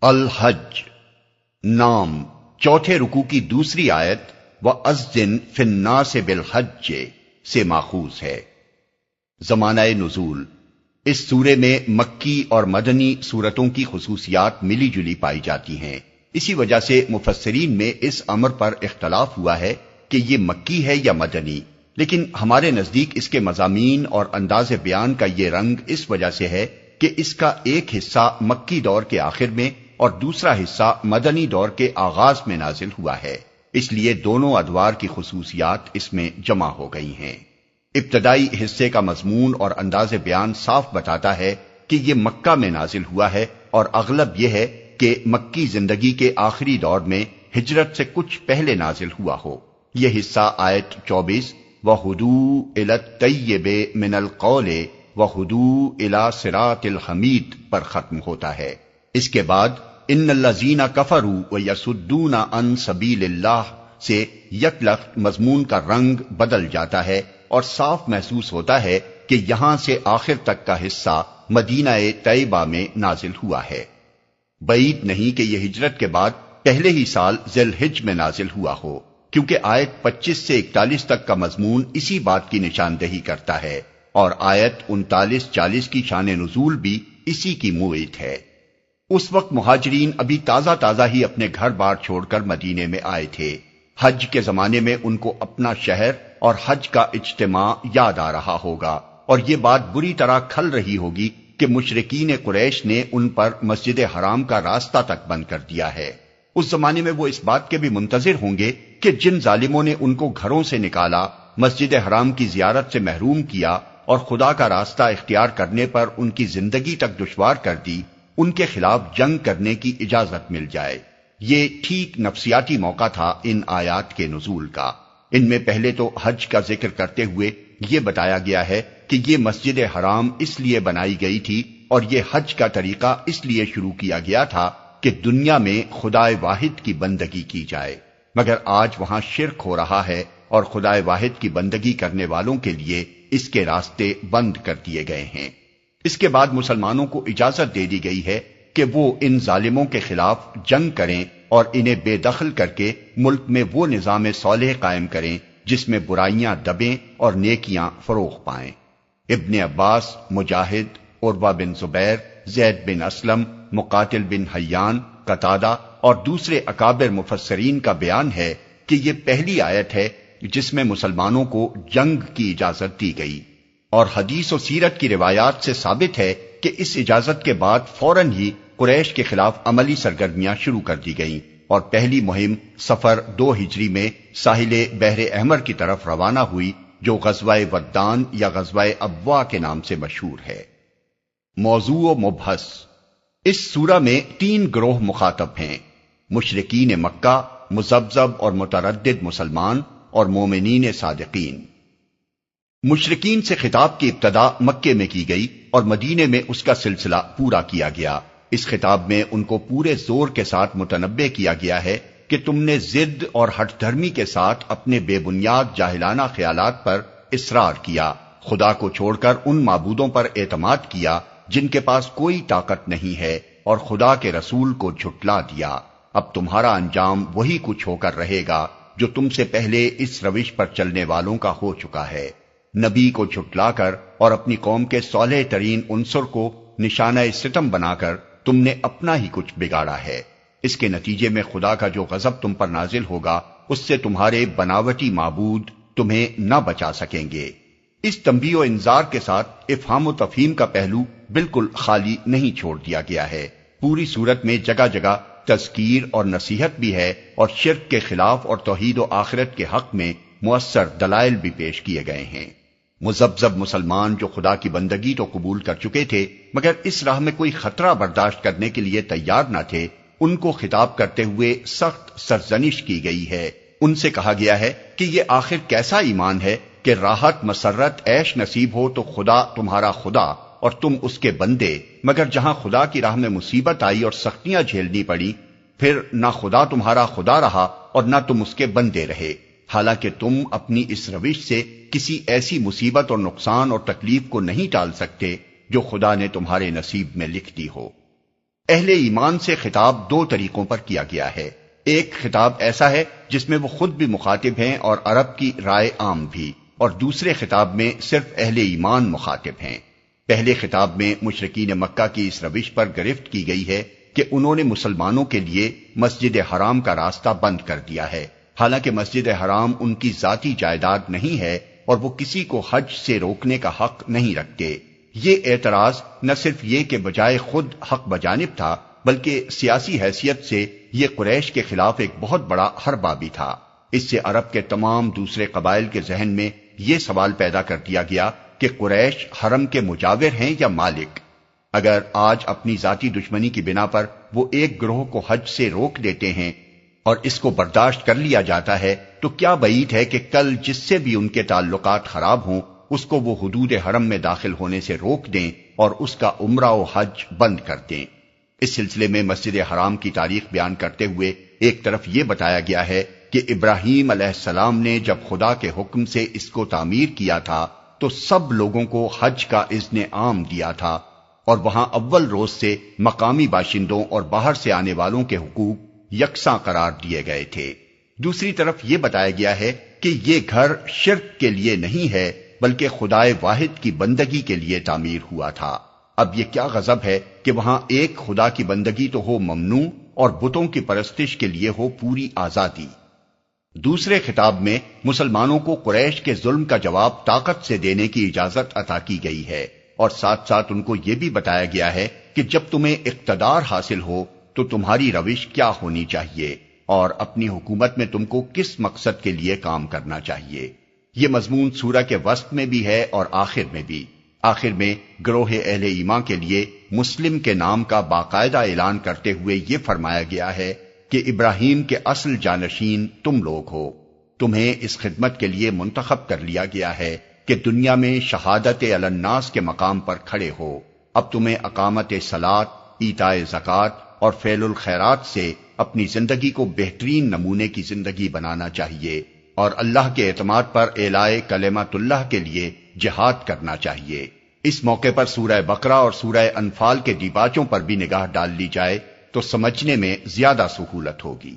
الحج نام چوتھے رکوع کی دوسری آیت وَأَذِّن فِي النَّاسِ بِالْحَجِّ سے ماخوذ ہے۔ زمانہ نزول، اس سورے میں مکی اور مدنی سورتوں کی خصوصیات ملی جلی پائی جاتی ہیں۔ اسی وجہ سے مفسرین میں اس امر پر اختلاف ہوا ہے کہ یہ مکی ہے یا مدنی، لیکن ہمارے نزدیک اس کے مضامین اور انداز بیان کا یہ رنگ اس وجہ سے ہے کہ اس کا ایک حصہ مکی دور کے آخر میں اور دوسرا حصہ مدنی دور کے آغاز میں نازل ہوا ہے، اس لیے دونوں ادوار کی خصوصیات اس میں جمع ہو گئی ہیں۔ ابتدائی حصے کا مضمون اور انداز بیان صاف بتاتا ہے کہ یہ مکہ میں نازل ہوا ہے، اور اغلب یہ ہے کہ مکی زندگی کے آخری دور میں ہجرت سے کچھ پہلے نازل ہوا ہو۔ یہ حصہ آیت 24 وَهُدُوا إِلَى الطَّيِّبِ مِنَ الْقَوْلِ وَهُدُوا إِلَى صِرَاطِ الْحَمِيدِ پر ختم ہوتا ہے۔ اس کے بعد ان الذین کفروا ویصدون عن سبیل اللہ سے یکلخت مضمون کا رنگ بدل جاتا ہے اور صاف محسوس ہوتا ہے کہ یہاں سے آخر تک کا حصہ مدینہ طیبہ میں نازل ہوا ہے۔ بعید نہیں کہ یہ ہجرت کے بعد پہلے ہی سال ذی الحجہ میں نازل ہوا ہو، کیونکہ آیت 25 سے 41 تک کا مضمون اسی بات کی نشاندہی کرتا ہے، اور آیت 39-40 کی شان نزول بھی اسی کی موعد ہے۔ اس وقت مہاجرین ابھی تازہ ہی اپنے گھر بار چھوڑ کر مدینے میں آئے تھے۔ حج کے زمانے میں ان کو اپنا شہر اور حج کا اجتماع یاد آ رہا ہوگا، اور یہ بات بری طرح کھل رہی ہوگی کہ مشرکین قریش نے ان پر مسجد حرام کا راستہ تک بند کر دیا ہے۔ اس زمانے میں وہ اس بات کے بھی منتظر ہوں گے کہ جن ظالموں نے ان کو گھروں سے نکالا، مسجد حرام کی زیارت سے محروم کیا اور خدا کا راستہ اختیار کرنے پر ان کی زندگی تک دشوار کر دی، ان کے خلاف جنگ کرنے کی اجازت مل جائے۔ یہ ٹھیک نفسیاتی موقع تھا ان آیات کے نزول کا۔ ان میں پہلے تو حج کا ذکر کرتے ہوئے یہ بتایا گیا ہے کہ یہ مسجد حرام اس لیے بنائی گئی تھی اور یہ حج کا طریقہ اس لیے شروع کیا گیا تھا کہ دنیا میں خدائے واحد کی بندگی کی جائے، مگر آج وہاں شرک ہو رہا ہے اور خدائے واحد کی بندگی کرنے والوں کے لیے اس کے راستے بند کر دیے گئے ہیں۔ اس کے بعد مسلمانوں کو اجازت دے دی گئی ہے کہ وہ ان ظالموں کے خلاف جنگ کریں اور انہیں بے دخل کر کے ملک میں وہ نظام صالح قائم کریں جس میں برائیاں دبیں اور نیکیاں فروغ پائیں۔ ابن عباس، مجاہد، عروہ بن زبیر، زید بن اسلم، مقاتل بن حیان، قتادہ اور دوسرے اکابر مفسرین کا بیان ہے کہ یہ پہلی آیت ہے جس میں مسلمانوں کو جنگ کی اجازت دی گئی، اور حدیث و سیرت کی روایات سے ثابت ہے کہ اس اجازت کے بعد فوراً ہی قریش کے خلاف عملی سرگرمیاں شروع کر دی گئیں، اور پہلی مہم صفر 2 ہجری میں ساحل بحر احمر کی طرف روانہ ہوئی، جو غزوہ ودان یا غزوہ ابوا کے نام سے مشہور ہے۔ موضوع و مبحث: اس سورہ میں 3 گروہ مخاطب ہیں: مشرکین مکہ، مذبذب اور متردد مسلمان، اور مومنین صادقین۔ مشرکین سے خطاب کی ابتدا مکے میں کی گئی اور مدینے میں اس کا سلسلہ پورا کیا گیا۔ اس خطاب میں ان کو پورے زور کے ساتھ متنبہ کیا گیا ہے کہ تم نے ضد اور ہٹ دھرمی کے ساتھ اپنے بے بنیاد جاہلانہ خیالات پر اصرار کیا، خدا کو چھوڑ کر ان معبودوں پر اعتماد کیا جن کے پاس کوئی طاقت نہیں ہے، اور خدا کے رسول کو جھٹلا دیا۔ اب تمہارا انجام وہی کچھ ہو کر رہے گا جو تم سے پہلے اس روش پر چلنے والوں کا ہو چکا ہے۔ نبی کو جھٹلا کر اور اپنی قوم کے صالح ترین عنصر کو نشانہ ستم بنا کر تم نے اپنا ہی کچھ بگاڑا ہے۔ اس کے نتیجے میں خدا کا جو غضب تم پر نازل ہوگا، اس سے تمہارے بناوٹی معبود تمہیں نہ بچا سکیں گے۔ اس تنبیہ و انذار کے ساتھ افہام و تفہیم کا پہلو بالکل خالی نہیں چھوڑ دیا گیا ہے۔ پوری صورت میں جگہ جگہ تذکیر اور نصیحت بھی ہے، اور شرک کے خلاف اور توحید و آخرت کے حق میں مؤثر دلائل بھی پیش کیے گئے ہیں۔ مذبذب مسلمان جو خدا کی بندگی تو قبول کر چکے تھے مگر اس راہ میں کوئی خطرہ برداشت کرنے کے لیے تیار نہ تھے، ان کو خطاب کرتے ہوئے سخت سرزنش کی گئی ہے۔ ان سے کہا گیا ہے کہ یہ آخر کیسا ایمان ہے کہ راحت مسرت عیش نصیب ہو تو خدا تمہارا خدا اور تم اس کے بندے، مگر جہاں خدا کی راہ میں مصیبت آئی اور سختیاں جھیلنی پڑی، پھر نہ خدا تمہارا خدا رہا اور نہ تم اس کے بندے رہے، حالانکہ تم اپنی اس روش سے کسی ایسی مصیبت اور نقصان اور تکلیف کو نہیں ٹال سکتے جو خدا نے تمہارے نصیب میں لکھ دی ہو۔ اہل ایمان سے خطاب دو طریقوں پر کیا گیا ہے۔ ایک خطاب ایسا ہے جس میں وہ خود بھی مخاطب ہیں اور عرب کی رائے عام بھی، اور دوسرے خطاب میں صرف اہل ایمان مخاطب ہیں۔ پہلے خطاب میں مشرکین مکہ کی اس روش پر گرفت کی گئی ہے کہ انہوں نے مسلمانوں کے لیے مسجد حرام کا راستہ بند کر دیا ہے، حالانکہ مسجد حرام ان کی ذاتی جائیداد نہیں ہے اور وہ کسی کو حج سے روکنے کا حق نہیں رکھتے۔ یہ اعتراض نہ صرف یہ کہ بجائے خود حق بجانب تھا، بلکہ سیاسی حیثیت سے یہ قریش کے خلاف ایک بہت بڑا حربہ بھی تھا۔ اس سے عرب کے تمام دوسرے قبائل کے ذہن میں یہ سوال پیدا کر دیا گیا کہ قریش حرم کے مجاور ہیں یا مالک۔ اگر آج اپنی ذاتی دشمنی کی بنا پر وہ ایک گروہ کو حج سے روک دیتے ہیں اور اس کو برداشت کر لیا جاتا ہے، تو کیا بعید ہے کہ کل جس سے بھی ان کے تعلقات خراب ہوں اس کو وہ حدود حرم میں داخل ہونے سے روک دیں اور اس کا عمرہ و حج بند کر دیں۔ اس سلسلے میں مسجد حرام کی تاریخ بیان کرتے ہوئے ایک طرف یہ بتایا گیا ہے کہ ابراہیم علیہ السلام نے جب خدا کے حکم سے اس کو تعمیر کیا تھا تو سب لوگوں کو حج کا اذن عام دیا تھا، اور وہاں اول روز سے مقامی باشندوں اور باہر سے آنے والوں کے حقوق یکساں قرار دیے گئے تھے۔ دوسری طرف یہ بتایا گیا ہے کہ یہ گھر شرک کے لیے نہیں ہے بلکہ خدائے واحد کی بندگی کے لیے تعمیر ہوا تھا۔ اب یہ کیا غضب ہے کہ وہاں ایک خدا کی بندگی تو ہو ممنوع اور بتوں کی پرستش کے لیے ہو پوری آزادی۔ دوسرے خطاب میں مسلمانوں کو قریش کے ظلم کا جواب طاقت سے دینے کی اجازت عطا کی گئی ہے، اور ساتھ ساتھ ان کو یہ بھی بتایا گیا ہے کہ جب تمہیں اقتدار حاصل ہو تو تمہاری روش کیا ہونی چاہیے اور اپنی حکومت میں تم کو کس مقصد کے لیے کام کرنا چاہیے۔ یہ مضمون سورہ کے وسط میں بھی ہے اور آخر میں بھی۔ آخر میں گروہ اہل ایمان کے لیے مسلم کے نام کا باقاعدہ اعلان کرتے ہوئے یہ فرمایا گیا ہے کہ ابراہیم کے اصل جانشین تم لوگ ہو، تمہیں اس خدمت کے لیے منتخب کر لیا گیا ہے کہ دنیا میں شہادت علی الناس کے مقام پر کھڑے ہو۔ اب تمہیں اقامت صلاۃ، ایتاء زکوٰۃ اور فعل الخیرات سے اپنی زندگی کو بہترین نمونے کی زندگی بنانا چاہیے، اور اللہ کے اعتماد پر اعلاء کلمت اللہ کے لیے جہاد کرنا چاہیے۔ اس موقع پر سورہ بقرہ اور سورہ انفال کے دیباچوں پر بھی نگاہ ڈال لی جائے تو سمجھنے میں زیادہ سہولت ہوگی۔